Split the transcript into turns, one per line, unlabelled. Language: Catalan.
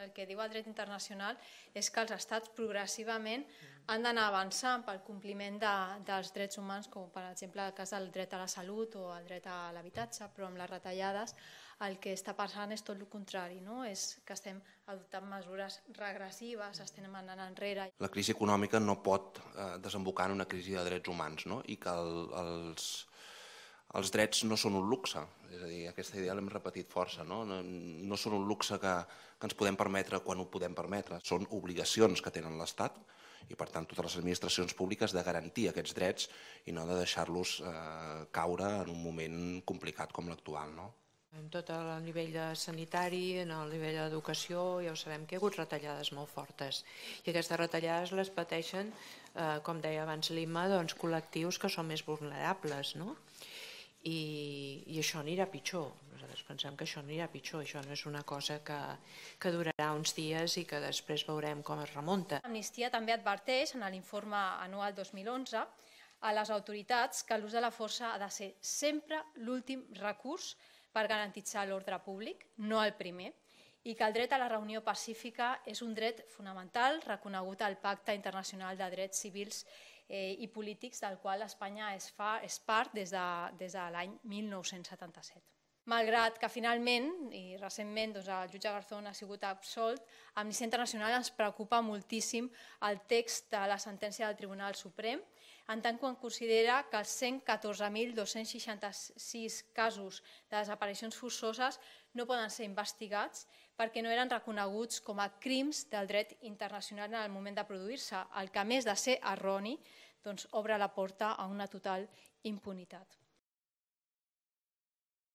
El que diu el dret internacional és que els estats progressivament han d'anar avançant pel compliment dels drets humans, com per exemple el cas del dret a la salut o el dret a l'habitatge, però amb les retallades el que està passant és tot el contrari, és que estem adoptant mesures regressives, estem anant enrere.
La crisi econòmica no pot desembocar en una crisi de drets humans, i que els drets no són un luxe, és a dir, aquesta idea l'hem repetit força, no són un luxe que ens podem permetre quan ho podem permetre, són obligacions que tenen l'Estat i per tant totes les administracions públiques de garantir aquests drets i no de deixar-los caure en un moment complicat com l'actual.
En tot el nivell sanitari, en el nivell d'educació, ja ho sabem que hi ha hagut retallades molt fortes i aquestes retallades les pateixen, com deia abans l'Imma, col·lectius que són més vulnerables, i això anirà pitjor. Nosaltres pensem que això anirà pitjor, això no és una cosa que durarà uns dies i que després veurem com es remunta.
Amnistia també adverteix en l'informe anual 2011 a les autoritats que l'ús de la força ha de ser sempre l'últim recurs per garantir l'ordre públic, no el primer, i que el dret a la reunió pacífica és un dret fonamental reconegut al Pacte Internacional de Drets Civils i Polítics, del qual Espanya és part des de l'any 1977. Malgrat que finalment, i recentment, el jutge Garzón ha sigut absolt, Amnistia Internacional ens preocupa moltíssim el text de la sentència del Tribunal Suprem, en tant que considera que els 114.266 casos de desaparicions forçoses no poden ser investigats perquè no eren reconeguts com a crims del dret internacional en el moment de produir-se, el que a més de ser erroni, obre la porta a una total impunitat.